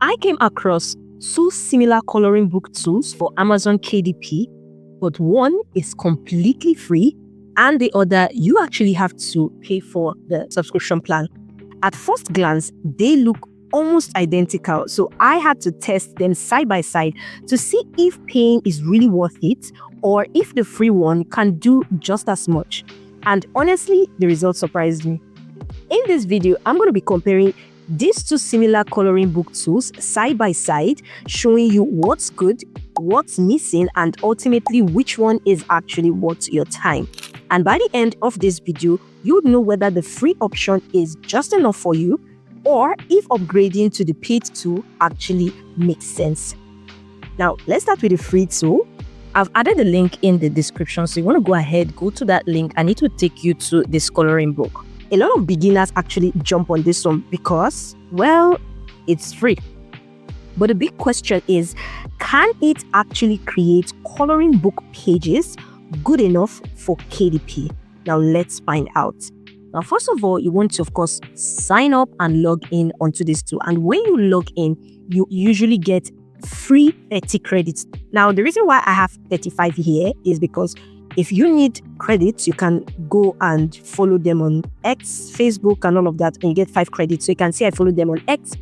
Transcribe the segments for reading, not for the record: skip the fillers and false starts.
I came across two similar coloring book tools for Amazon KDP, but one is completely free and the other you actually have to pay for the subscription plan. At first glance, they look almost identical, so I had to test them side by side to see if paying is really worth it or if the free one can do just as much. And honestly, the results surprised me. In this video, I'm going to be comparing these two similar coloring book tools side by side, showing you what's good, what's missing, and ultimately which one is actually worth your time. And by the end of this video, you would know whether the free option is just enough for you or if upgrading to the paid tool actually makes sense. Now, let's start with the free tool. I've added the link in the description, so you want to go ahead, go to that link, and it will take you to this coloring book. A lot of beginners actually jump on this one because, well, it's free. But the big question is, can it actually create coloring book pages good enough for KDP? Now, let's find out. Now, first of all, you want to, of course, sign up and log in onto this tool. And when you log in, you usually get free 30 credits. Now, the reason why I have 35 here is because if you need credits, you can go and follow them on X, Facebook, and all of that, and you get 5 credits. So you can see I followed them on X,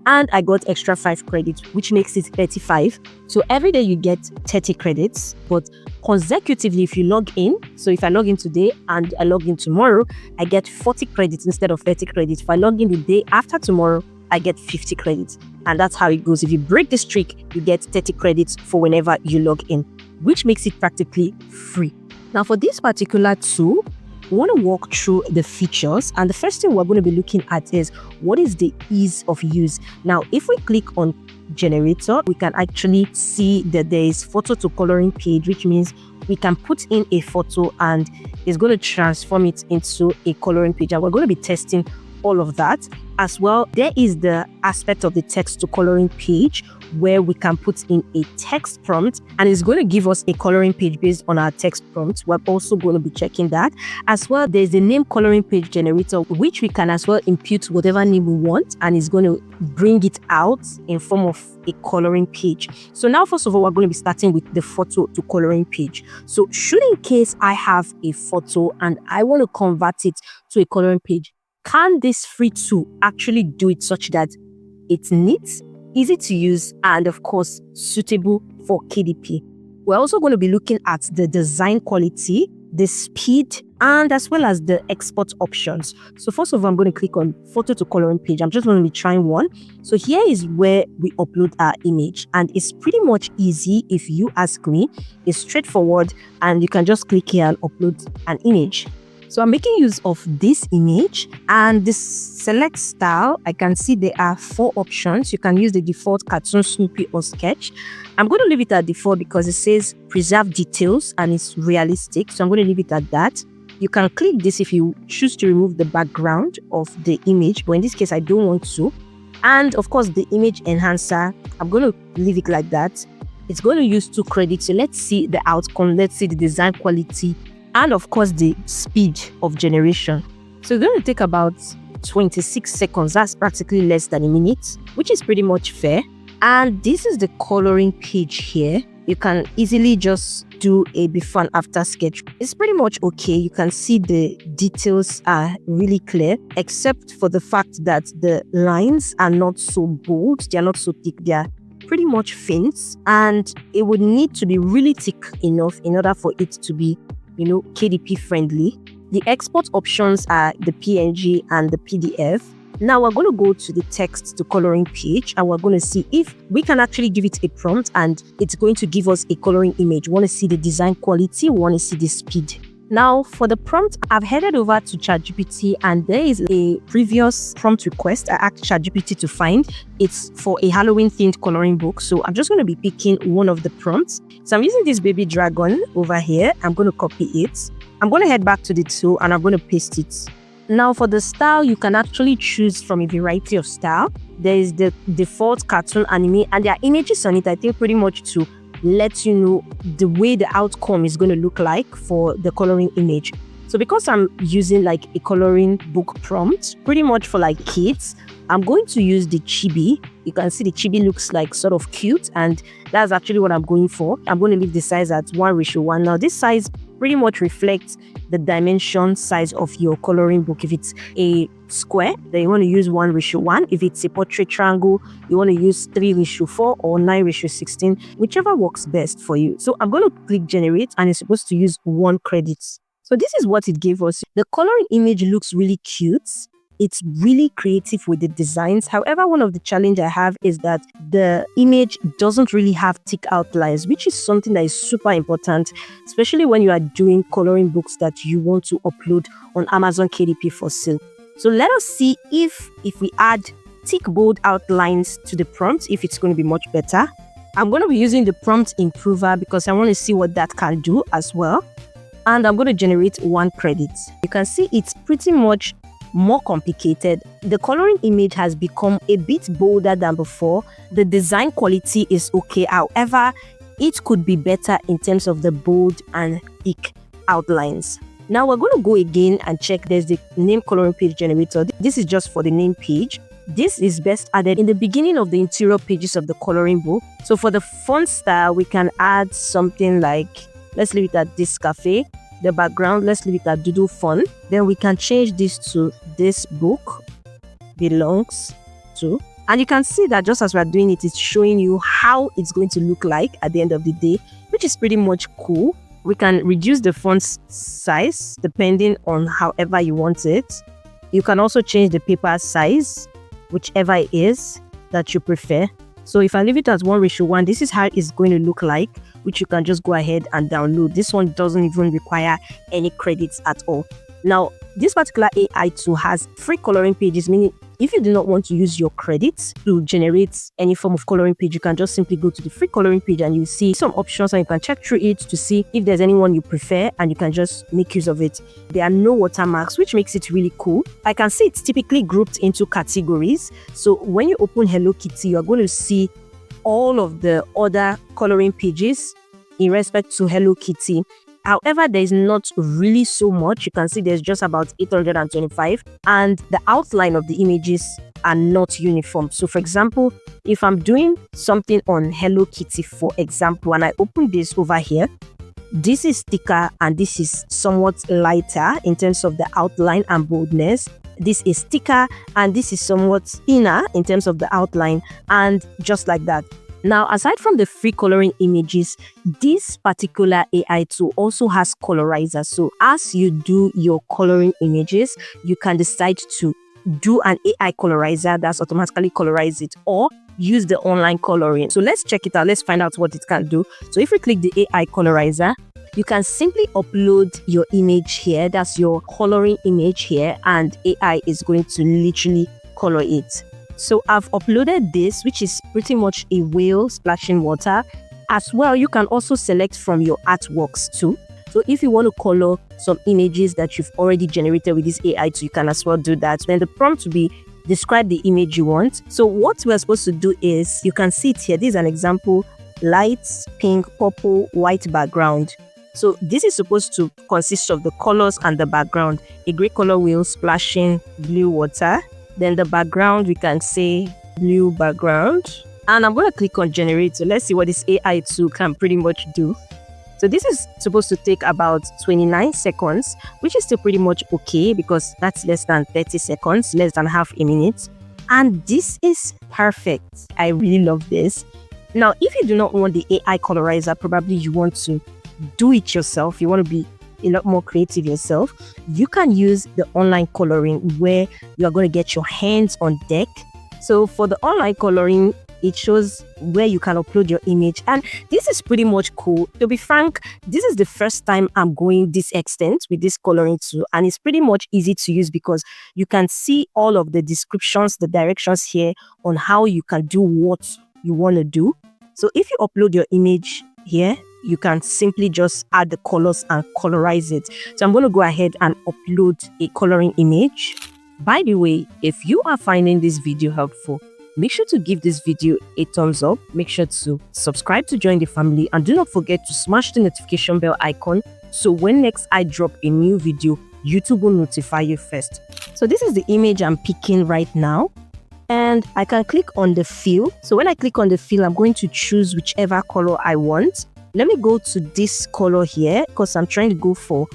and I got extra 5 credits, which makes it 35. So every day you get 30 credits, but consecutively, if you log in, so if I log in today and I log in tomorrow, I get 40 credits instead of 30 credits. If I log in the day after tomorrow, I get 50 credits. And that's how it goes. If you break the streak, you get 30 credits for whenever you log in, which makes it practically free. Now, for this particular tool, we want to walk through the features, and the first thing we're going to be looking at is what is the ease of use. Now, if we click on generator, we can actually see that there is photo to coloring page, which means we can put in a photo and it's going to transform it into a coloring page, and we're going to be testing all of that as well. There is the aspect of the text to coloring page where we can put in a text prompt and it's going to give us a coloring page based on our text prompt. We're also going to be checking that as well. There's the name coloring page generator, which we can as well impute whatever name we want, and it's going to bring it out in form of a coloring page. So now, first of all, we're going to be starting with the photo to coloring page. So should in case I have a photo and I want to convert it to a coloring page, can this free tool actually do it such that it's neat, easy to use, and of course suitable for KDP? We're also going to be looking at the design quality, the speed, and as well as the export options. So first of all, I'm going to click on photo to coloring page. I'm just going to be trying one. So here is where we upload our image, and it's pretty much easy if you ask me. It's straightforward and you can just click here and upload an image. So I'm making use of this image, and this select style, I can see there are 4 options. You can use the default cartoon, snoopy, or sketch. I'm going to leave it at default because it says preserve details and it's realistic. So I'm going to leave it at that. You can click this if you choose to remove the background of the image, but in this case, I don't want to. And of course, the image enhancer, I'm going to leave it like that. It's going to use 2 credits. So let's see the outcome. Let's see the design quality, and of course the speed of generation. So it's going to take about 26 seconds. That's practically less than a minute, which is pretty much fair. And this is the coloring page here. You can easily just do a before and after sketch. It's pretty much okay. You can see the details are really clear, except for the fact that the lines are not so bold. They are not so thick. They are pretty much faint, and it would need to be really thick enough in order for it to be KDP friendly. The export options are the PNG and the PDF. Now we're going to go to the text to coloring page, and we're going to see if we can actually give it a prompt and it's going to give us a coloring image. We want to see the design quality, we want to see the speed. Now for the prompt, I've headed over to ChatGPT, and there is a previous prompt request I asked ChatGPT to find. It's for a Halloween themed coloring book. So I'm just going to be picking one of the prompts. So I'm using this baby dragon over here. I'm going to copy it. I'm going to head back to the tool and I'm going to paste it. Now for the style, you can actually choose from a variety of style. There is the default cartoon anime, and there are images on it, I think, pretty much to let you know the way the outcome is going to look like for the coloring image. So because I'm using like a coloring book prompt, pretty much for like kids, I'm going to use the chibi. You can see the chibi looks like sort of cute, and that's actually what I'm going for. I'm going to leave the size at 1:1. Now this size pretty much reflects the dimension size of your coloring book. If it's a square, then you want to use 1:1. If it's a portrait triangle, you want to use 3:4 or 9:16, whichever works best for you. So I'm going to click generate, and it's supposed to use 1 credit. So this is what it gave us. The coloring image looks really cute. It's really creative with the designs. However, one of the challenges I have is that the image doesn't really have thick outlines, which is something that is super important, especially when you are doing coloring books that you want to upload on Amazon KDP for sale. So let us see if we add thick, bold outlines to the prompt, if it's going to be much better. I'm going to be using the prompt improver because I want to see what that can do as well. And I'm going to generate 1 credit. You can see it's pretty much more complicated. The coloring image has become a bit bolder than before. The design quality is okay. However, it could be better in terms of the bold and thick outlines. Now we're going to go again and check. There's the name coloring page generator. This is just for the name page. This is best added in the beginning of the interior pages of the coloring book. So for the font style, we can add something like, let's leave it at this cafe. The background, let's leave it at Doodle font. Then we can change this to this book belongs to. And you can see that just as we're doing it, it's showing you how it's going to look like at the end of the day, which is pretty much cool. We can reduce the font size depending on however you want it. You can also change the paper size, whichever it is that you prefer. So if I leave it as 1:1, this is how it's going to look like, which you can just go ahead and download. This one doesn't even require any credits at all. Now, this particular AI tool has free coloring pages, meaning if you do not want to use your credits to generate any form of coloring page, you can just simply go to the free coloring page and you see some options and you can check through it to see if there's anyone you prefer and you can just make use of it. There are no watermarks, which makes it really cool. I can see it's typically grouped into categories. So when you open Hello Kitty, you're going to see all of the other coloring pages in respect to Hello Kitty. However, there is not really so much. You can see there's just about 825, and the outline of the images are not uniform. So for example, if I'm doing something on Hello Kitty, for example, and I open this over here, this is thicker and this is somewhat lighter in terms of the outline and boldness. This is thicker and this is somewhat thinner in terms of the outline, and just like that. Now, aside from the free coloring images, this particular AI tool also has colorizer. So as you do your coloring images, you can decide to do an AI colorizer that's automatically colorize it, or use the online coloring. So let's check it out. Let's find out what it can do. So if we click the AI colorizer, you can simply upload your image here. That's your coloring image here, and AI is going to literally color it. So I've uploaded this, which is pretty much a whale splashing water. As well, you can also select from your artworks too. So if you want to color some images that you've already generated with this AI tool, you can as well do that. Then the prompt will be describe the image you want. So what we're supposed to do is, you can see it here. This is an example: lights, pink, purple, white background. So this is supposed to consist of the colors and the background. A gray color whale splashing blue water. Then the background, we can say blue background. And I'm going to click on generate. So let's see what this AI tool can pretty much do. So this is supposed to take about 29 seconds, which is still pretty much okay because that's less than 30 seconds, less than half a minute. And this is perfect. I really love this. Now, if you do not want the AI colorizer, probably you want to do it yourself, you want to be a lot more creative yourself, you can use the online coloring where you are going to get your hands on deck. So for the online coloring, it shows where you can upload your image, and this is pretty much cool. To be frank, this is the first time I'm going this extent with this coloring tool, and it's pretty much easy to use because you can see all of the descriptions, the directions here on how you can do what you want to do. So if you upload your image here, you can simply just add the colors and colorize it. So I'm going to go ahead and upload a coloring image. By the way, if you are finding this video helpful, make sure to give this video a thumbs up. Make sure to subscribe to join the family, and do not forget to smash the notification bell icon so when next I drop a new video, YouTube will notify you first. So this is the image I'm picking right now. And I can click on the fill. So when I click on the fill, I'm going to choose whichever color I want. Let me go to this color here because I'm trying to go for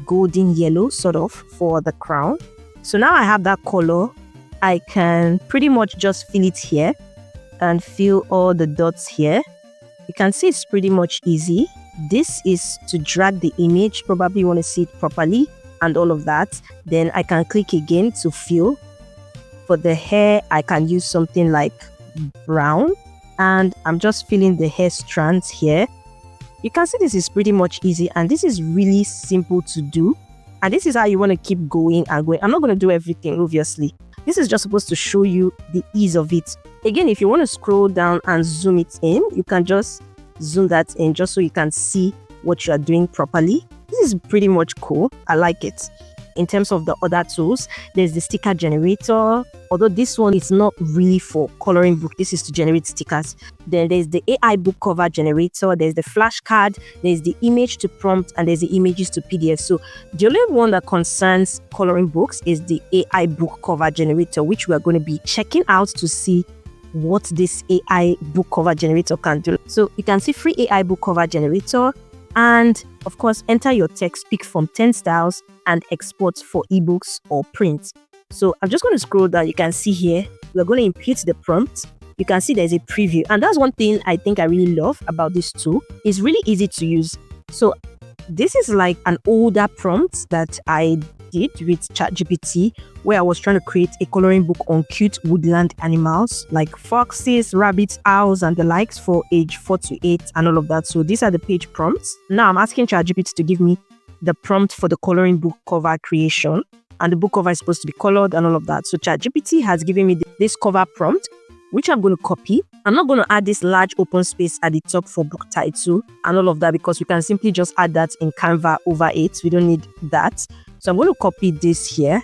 golden yellow sort of for the crown. So now I have that color. I can pretty much just fill it here and fill all the dots here. You can see it's pretty much easy. This is to drag the image. Probably you want to see it properly and all of that. Then I can click again to fill. For the hair, I can use something like brown, and I'm just filling the hair strands here. You can see this is pretty much easy, and this is really simple to do. And this is how you want to keep going and going. I'm not going to do everything, obviously. This is just supposed to show you the ease of it. Again, if you want to scroll down and zoom it in, you can just zoom that in just so you can see what you are doing properly. This is pretty much cool. I like it. In terms of the other tools, there's the sticker generator, although this one is not really for coloring book. This is to generate stickers. Then there's the AI book cover generator, there's the flashcard, there's the image to prompt, and there's the images to PDF. So the only one that concerns coloring books is the AI book cover generator, which we are going to be checking out to see what this AI book cover generator can do. So you can see free AI book cover generator, and of course enter your text, pick from 10 styles, and export for ebooks or print. So I'm just going to scroll down. You can see here we're going to input the prompt. You can see there's a preview, and that's one thing I think I really love about this tool. It's really easy to use. So this is like an older prompt that I did with ChatGPT, where I was trying to create a coloring book on cute woodland animals like foxes, rabbits, owls, and the likes for age 4 to 8 and all of that. So these are the page prompts. Now I'm asking ChatGPT to give me the prompt for the coloring book cover creation, and the book cover is supposed to be colored and all of that. So ChatGPT has given me this cover prompt, which I'm going to copy. I'm not going to add this large open space at the top for book title and all of that, because we can simply just add that in Canva over it. We don't need that. So I'm going to copy this here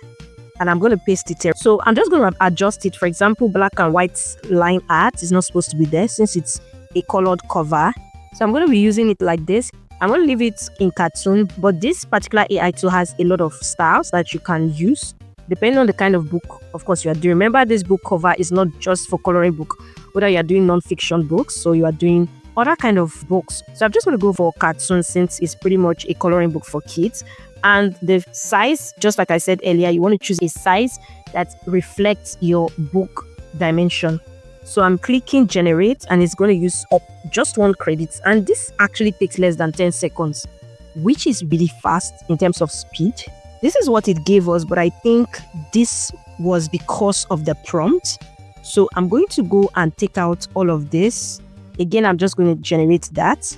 and I'm going to paste it here. So I'm just going to adjust it. For example, black and white line art is not supposed to be there since it's a colored cover. So I'm going to be using it like this. I'm going to leave it in cartoon, but this particular AI tool has a lot of styles that you can use depending on the kind of book, of course, you are doing. Remember, this book cover is not just for coloring book, whether you are doing non-fiction books, so you are doing other kind of books. So I'm just going to go for cartoon since it's pretty much a coloring book for kids. And the size, just like I said earlier, you want to choose a size that reflects your book dimension. So I'm clicking generate, and it's going to use up just 1 credit. And this actually takes less than 10 seconds, which is really fast in terms of speed. This is what it gave us, but I think this was because of the prompt. So I'm going to go and take out all of this. Again, I'm just going to generate that.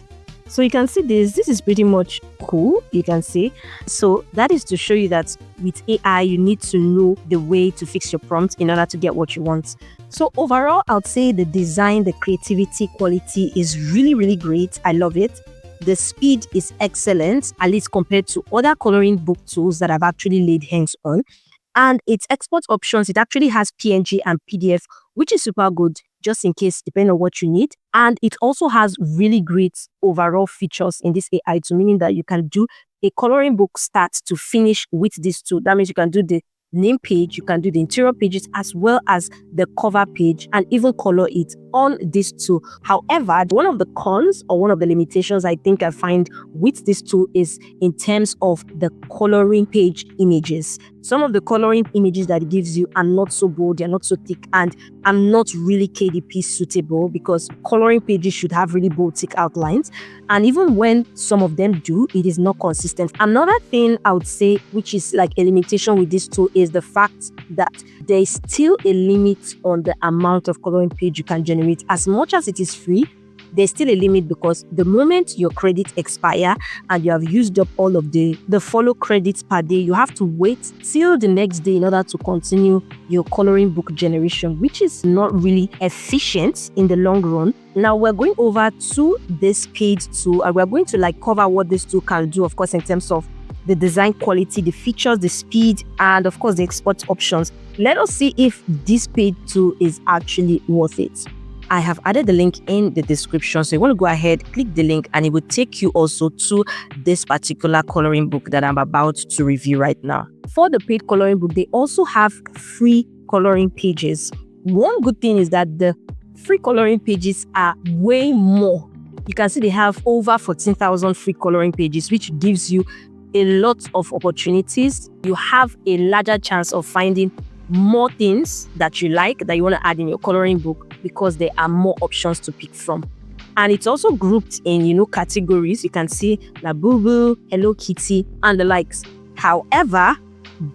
So you can see this is pretty much cool, you can see. So that is to show you that with AI, you need to know the way to fix your prompt in order to get what you want. So overall, I would say the design, the creativity, quality is really, really great. I love it. The speed is excellent, at least compared to other coloring book tools that I've actually laid hands on. And its export options, it actually has PNG and PDF, which is super good, just in case, depending on what you need. And it also has really great overall features in this AI tool, meaning that you can do a coloring book start to finish with this tool. That means you can do the name page, you can do the interior pages as well as the cover page, and even color it on this tool. However, one of the cons or one of the limitations I think I find with this tool is in terms of the coloring page images. Some of the coloring images that it gives you are not so bold, they're not so thick, and are not really KDP suitable, because coloring pages should have really bold, thick outlines. And even when some of them do, it is not consistent. Another thing I would say, which is like a limitation with this tool, is the fact that there is still a limit on the amount of coloring page you can generate. As much as it is free, there's still a limit, because the moment your credits expire and you have used up all of the follow credits per day, you have to wait till the next day in order to continue your coloring book generation, which is not really efficient in the long run. Now we're going over to this page tool, and we're going to cover what this tool can do, of course, in terms of the design quality, the features, the speed, and of course the export options. Let us see if this page tool is actually worth it. I have added the link in the description. So you want to go ahead, click the link, and it will take you also to this particular coloring book that I'm about to review right now. For the paid coloring book, they also have free coloring pages. One good thing is that the free coloring pages are way more. You can see they have over 14,000 free coloring pages, which gives you a lot of opportunities. You have a larger chance of finding more things that you like that you want to add in your coloring book because there are more options to pick from. And it's also grouped in, categories. You can see Labubu, Hello Kitty, and the likes. However,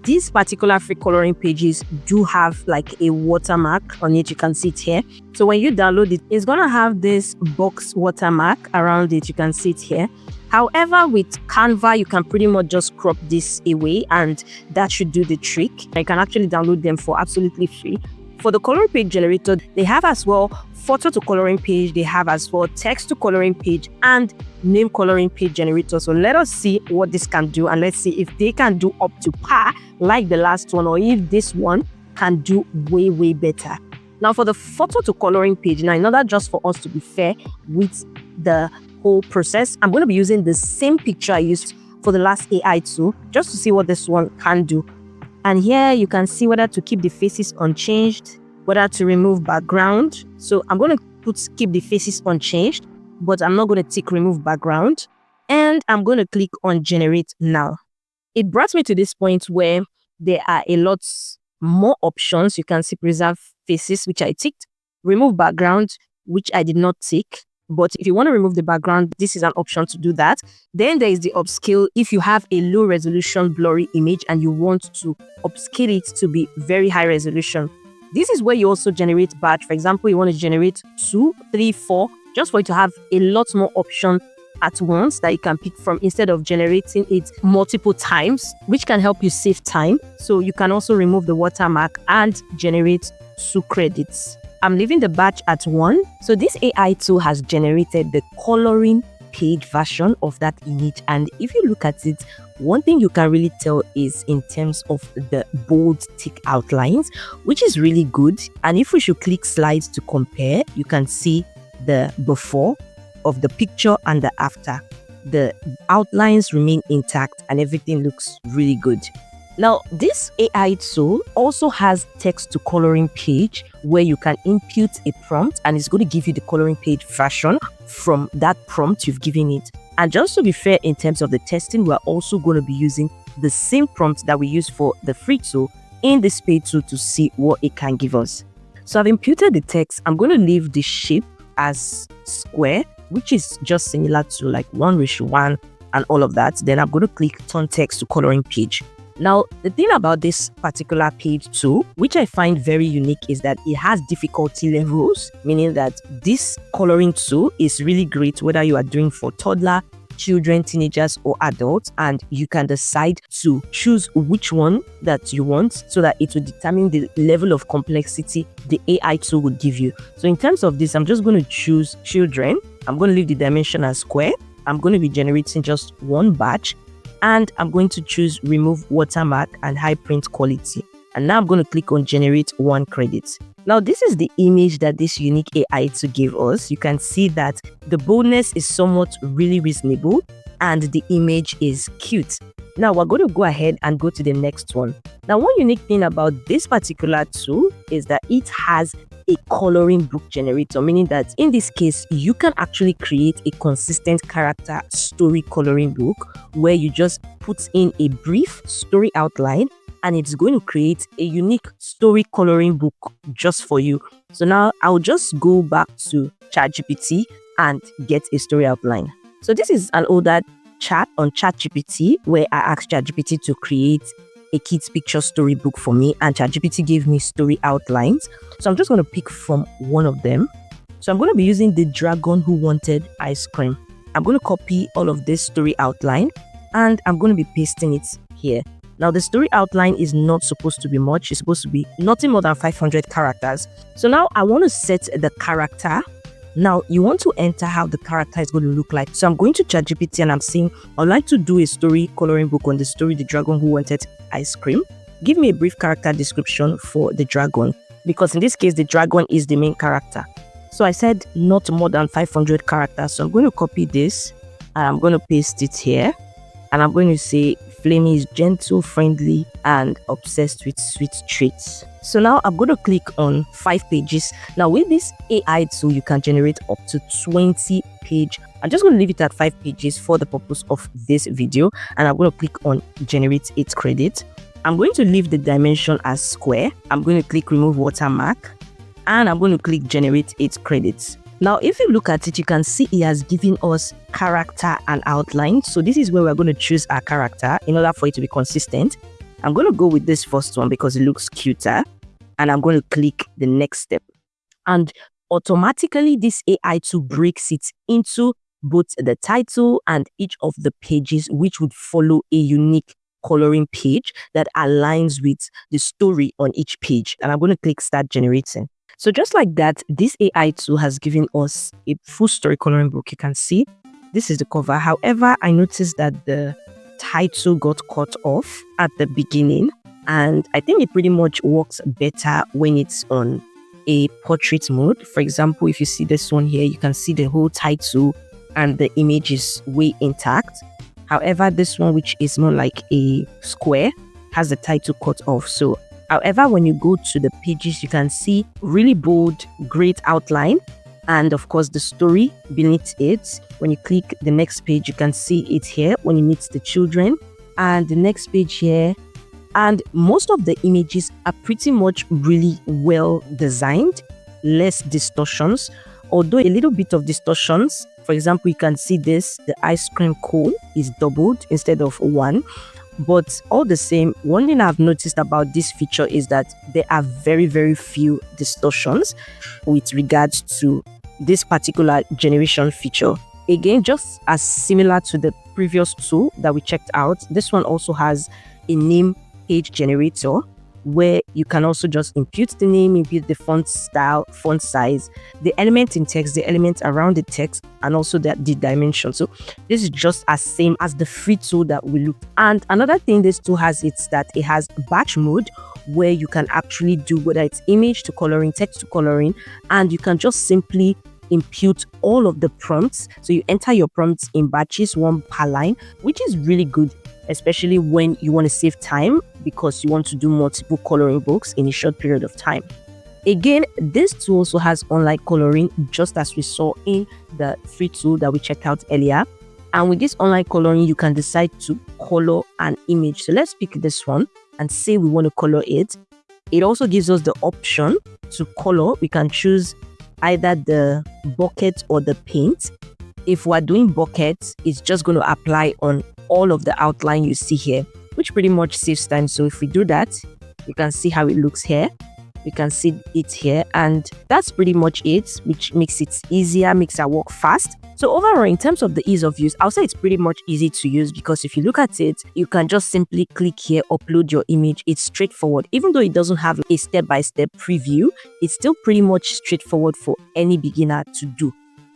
these particular free coloring pages do have like a watermark on it. You can see it here. So when you download it, it's going to have this box watermark around it. You can see it here. However, with Canva, you can pretty much just crop this away and that should do the trick. You can actually download them for absolutely free. For the coloring page generator, they have as well photo to coloring page, they have as well text to coloring page and name coloring page generator. So let us see what this can do and let's see if they can do up to par like the last one or if this one can do way better. Now for the photo to coloring page, now in order just for us to be fair with the whole process, I'm going to be using the same picture I used for the last AI tool just to see what this one can do. And here you can see whether to keep the faces unchanged, whether to remove background. So I'm going to keep the faces unchanged, but I'm not going to tick remove background. And I'm going to click on generate now. It brought me to this point where there are a lot more options. You can see preserve faces, which I ticked, remove background, which I did not tick. But if you want to remove the background, this is an option to do that. Then there is the upscale. If you have a low resolution blurry image and you want to upscale it to be very high resolution, this is where you also generate batch. For example, you want to generate 2, 3, 4, just for you to have a lot more options at once that you can pick from instead of generating it multiple times, which can help you save time. So you can also remove the watermark and generate 2 credits. I'm leaving the batch at 1. So this AI tool has generated the coloring page version of that image. And if you look at it, one thing you can really tell is in terms of the bold thick outlines, which is really good. And if we should click slides to compare, you can see the before of the picture and the after. The outlines remain intact and everything looks really good. Now, this AI tool also has text to coloring page where you can input a prompt and it's going to give you the coloring page version from that prompt you've given it. And just to be fair, in terms of the testing, we're also going to be using the same prompt that we use for the free tool in this paid tool to see what it can give us. So I've imputed the text. I'm going to leave the shape as square, which is just similar to like 1:1 and all of that. Then I'm going to click turn text to coloring page. Now, the thing about this particular page tool, which I find very unique, is that it has difficulty levels, meaning that this coloring tool is really great whether you are doing for toddler, children, teenagers, or adults, and you can decide to choose which one that you want so that it will determine the level of complexity the AI tool will give you. So in terms of this, I'm just going to choose children. I'm going to leave the dimension as square. I'm going to be generating just 1 batch. And I'm going to choose remove watermark and high print quality. And now I'm going to click on generate 1 credit. Now this is the image that this unique AI tool gave us. You can see that the boldness is somewhat really reasonable and the image is cute. Now we're going to go ahead and go to the next one. Now one unique thing about this particular tool is that it has a coloring book generator, meaning that in this case, you can actually create a consistent character story coloring book where you just put in a brief story outline and it's going to create a unique story coloring book just for you. So now I'll just go back to ChatGPT and get a story outline. So this is an older chat on ChatGPT where I asked ChatGPT to create a kids picture storybook for me, and ChatGPT gave me story outlines. So I'm just going to pick from one of them. So I'm going to be using the dragon who wanted ice cream. I'm going to copy all of this story outline and I'm going to be pasting it here. Now the story outline is not supposed to be much. It's supposed to be nothing more than 500 characters. So now I want to set the character. Now you want to enter how the character is going to look like. So I'm going to ChatGPT and I'm saying, I'd like to do a story coloring book on the story The Dragon Who Wanted Ice Cream. Give me a brief character description for the dragon, because in this case, the dragon is the main character. So I said not more than 500 characters. So I'm going to copy this and I'm going to paste it here. And I'm going to say Flamey is gentle, friendly, and obsessed with sweet treats. So now I'm going to click on 5 pages. Now with this AI tool, you can generate up to 20 pages. I'm just going to leave it at 5 pages for the purpose of this video. And I'm going to click on generate 8 credits. I'm going to leave the dimension as square. I'm going to click remove watermark. And I'm going to click generate 8 credits. Now, if you look at it, you can see it has given us character and outline. So this is where we're going to choose our character in order for it to be consistent. I'm going to go with this first one because it looks cuter. And I'm going to click the next step. And automatically, this AI tool breaks it into both the title and each of the pages, which would follow a unique coloring page that aligns with the story on each page. And I'm going to click start generating. So just like that, this AI tool has given us a full story coloring book. You can see this is the cover. However, I noticed that the title got cut off at the beginning, and I think it pretty much works better when it's on a portrait mode. For example, if you see this one here, you can see the whole title and the image is way intact. However, this one, which is more like a square, has the title cut off. So however, when you go to the pages, you can see really bold, great outline, and of course the story beneath it. When you click the next page, you can see it here when you meet the children, and the next page here. And most of the images are pretty much really well designed, less distortions, although a little bit of distortions. For example, you can see this, the ice cream cone is doubled instead of 1. But all the same, one thing I've noticed about this feature is that there are very, very few distortions with regards to this particular generation feature. Again, just as similar to the previous tool that we checked out, this one also has a name page generator where you can also just impute the name, impute the font style, font size, the element in text, the element around the text, and also the dimension. So this is just as same as the free tool that we looked. And another thing this tool has is that it has batch mode where you can actually do whether it's image to coloring, text to coloring, and you can just simply impute all of the prompts. So you enter your prompts in batches, 1 per line, which is really good, especially when you want to save time because you want to do multiple coloring books in a short period of time. Again, this tool also has online coloring, just as we saw in the free tool that we checked out earlier. And with this online coloring, you can decide to color an image. So let's pick this one and say we want to color it. It also gives us the option to color. We can choose either the bucket or the paint. If we're doing buckets, it's just going to apply on all of the outline you see here, which pretty much saves time. So if we do that, you can see how it looks here. You can see it here, and that's pretty much it, which makes it easier, makes our work fast. So overall, in terms of the ease of use, I'll say it's pretty much easy to use because if you look at it, you can just simply click here, upload your image. It's straightforward. Even though it doesn't have a step-by-step preview, it's still pretty much straightforward for any beginner to do.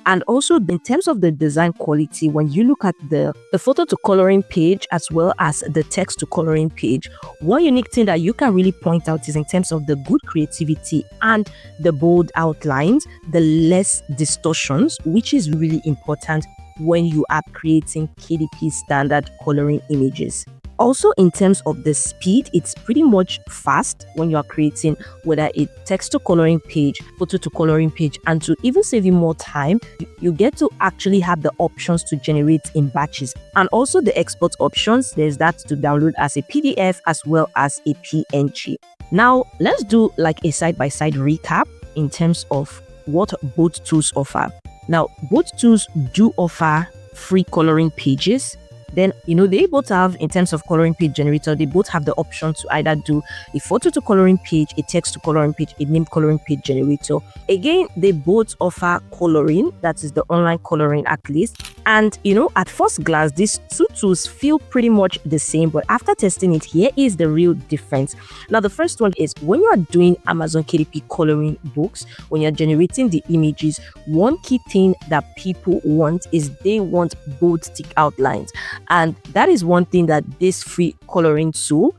And also in terms of the design quality, when you look at the photo to coloring page as well as the text to coloring page, one unique thing that you can really point out is in terms of the good creativity and the bold outlines, the less distortions, which is really important when you are creating KDP standard coloring images. Also, in terms of the speed, it's pretty much fast when you are creating whether a text to coloring page, photo to coloring page, and to even save you more time, you get to actually have the options to generate in batches. And also the export options, there's that to download as a PDF as well as a PNG. Now, let's do like a side-by-side recap in terms of what both tools offer. Now, both tools do offer free coloring pages. Then, they both have, in terms of coloring page generator, they both have the option to either do a photo to coloring page, a text to coloring page, a name coloring page generator. Again, they both offer coloring, that is the online coloring at least. And, at first glance, these two tools feel pretty much the same, but after testing it, here is the real difference. Now, the first one is when you are doing Amazon KDP coloring books, when you're generating the images, one key thing that people want is they want bold thick outlines. And that is one thing that this free coloring tool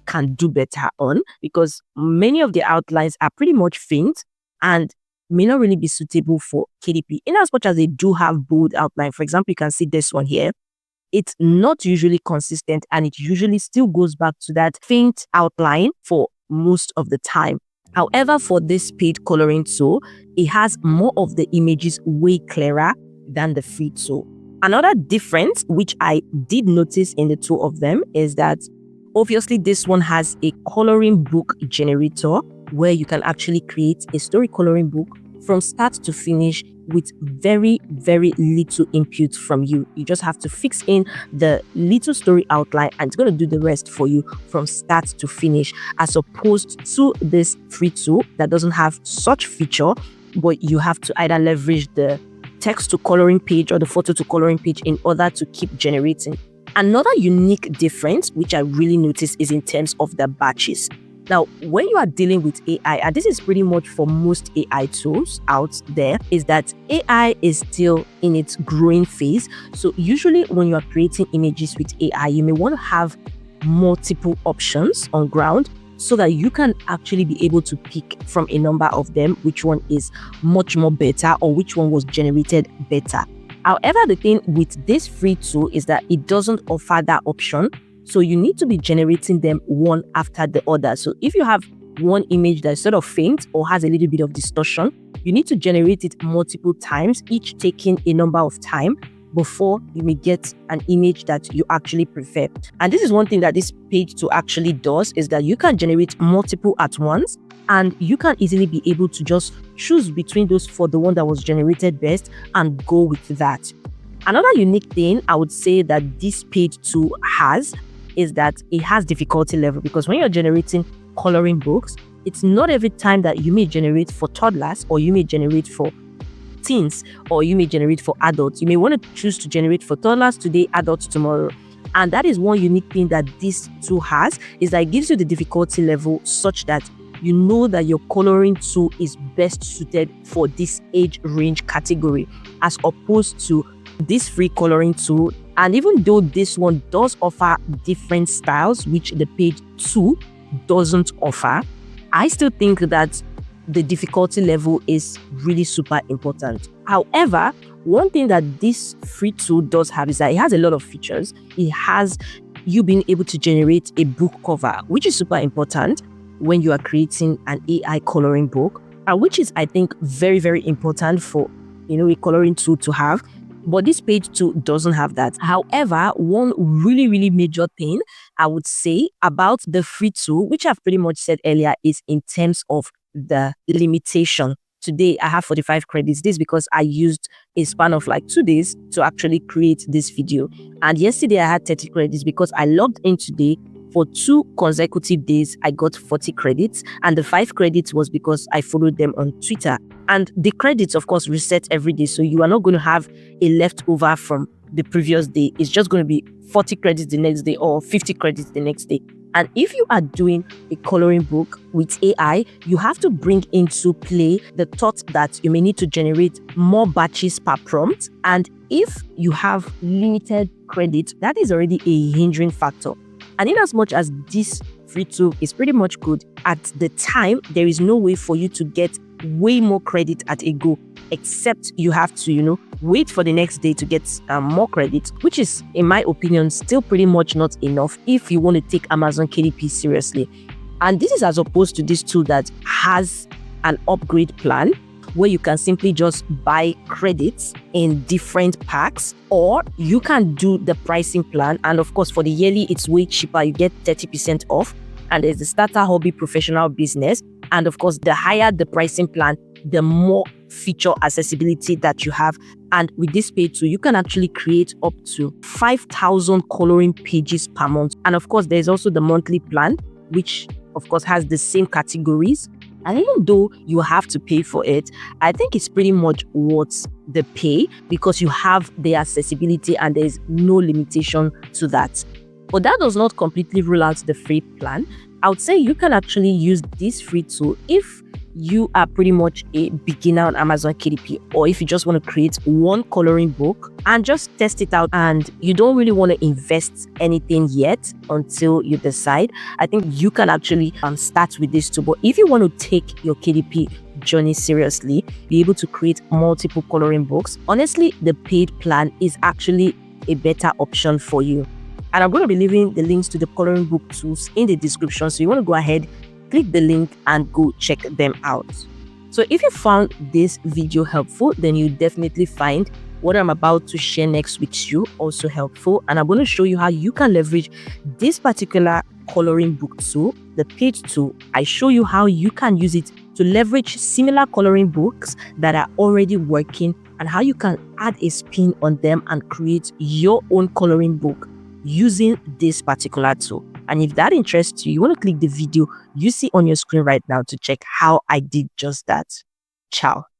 can do better on, because many of the outlines are pretty much faint and may not really be suitable for KDP. In as much as they do have bold outline, for example, you can see this one here. It's not usually consistent and it usually still goes back to that faint outline for most of the time. However, for this paid coloring tool, it has more of the images way clearer than the free tool. Another difference, which I did notice in the two of them, is that obviously this one has a coloring book generator where you can actually create a story coloring book from start to finish with very, very little input from you. You just have to fix in the little story outline and it's going to do the rest for you from start to finish, as opposed to this free tool that doesn't have such feature, but you have to either leverage the text to coloring page or the photo to coloring page in order to keep generating. Another unique difference, which I really noticed, is in terms of the batches. Now, when you are dealing with AI, and this is pretty much for most AI tools out there, is that AI is still in its growing phase. So usually when you are creating images with AI, you may want to have multiple options on ground so that you can actually be able to pick from a number of them which one is much more better or which one was generated better. However, the thing with this free tool is that it doesn't offer that option. So you need to be generating them one after the other. So if you have one image that's sort of faint or has a little bit of distortion, you need to generate it multiple times, each taking a number of time before you may get an image that you actually prefer. And this is one thing that this page tool actually does, is that you can generate multiple at once and you can easily be able to just choose between those for the one that was generated best and go with that. Another unique thing I would say that this page tool has is that it has difficulty level, because when you're generating coloring books, it's not every time that you may generate for toddlers or you may generate for teens or you may generate for adults. You may want to choose to generate for toddlers today, adults tomorrow. And that is one unique thing that this tool has, is that it gives you the difficulty level such that you know that your coloring tool is best suited for this age range category, as opposed to this free coloring tool. And even though this one does offer different styles, which the page 2 doesn't offer, I still think that the difficulty level is really super important. However, one thing that this free tool does have is that it has a lot of features. It has you being able to generate a book cover, which is super important when you are creating an AI coloring book, and which is, I think, very, very important for, a coloring tool to have. But this page 2 doesn't have that. However, one really, really major thing I would say about the free tool, which I've pretty much said earlier, is in terms of the limitation. Today, I have 45 credits. This is because I used a span of like 2 days to actually create this video. And yesterday, I had 30 credits because I logged in today. For 2 consecutive days, I got 40 credits, and the 5 credits was because I followed them on Twitter. And the credits, of course, reset every day, so you are not going to have a leftover from the previous day. It's just going to be 40 credits the next day or 50 credits the next day. And if you are doing a coloring book with AI, you have to bring into play the thought that you may need to generate more batches per prompt. And if you have limited credit, that is already a hindering factor. And in as much as this free tool is pretty much good, at the time, there is no way for you to get way more credit at a go, except you have to, wait for the next day to get more credit, which is, in my opinion, still pretty much not enough if you want to take Amazon KDP seriously. And this is as opposed to this tool that has an upgrade plan, where you can simply just buy credits in different packs, or you can do the pricing plan. And of course, for the yearly, it's way cheaper. You get 30% off. And there's the starter, hobby, professional, business. And of course, the higher the pricing plan, the more feature accessibility that you have. And with this page too, you can actually create up to 5,000 coloring pages per month. And of course, there's also the monthly plan, which of course has the same categories. And even though you have to pay for it, I think it's pretty much worth the pay, because you have the accessibility and there's no limitation to that. But that does not completely rule out the free plan. I would say you can actually use this free tool if you are pretty much a beginner on Amazon KDP, or if you just want to create one coloring book and just test it out and you don't really want to invest anything yet until you decide. I think you can actually start with this tool. But if you want to take your KDP journey seriously, be able to create multiple coloring books, honestly, the paid plan is actually a better option for you. And I'm going to be leaving the links to the coloring book tools in the description. So you want to go ahead, click the link and go check them out. So if you found this video helpful, then you definitely find what I'm about to share next with you also helpful. And I'm going to show you how you can leverage this particular coloring book tool, the paid tool. I show you how you can use it to leverage similar coloring books that are already working and how you can add a spin on them and create your own coloring book using this particular tool. And if that interests you, you want to click the video you see on your screen right now to check how I did just that. Ciao.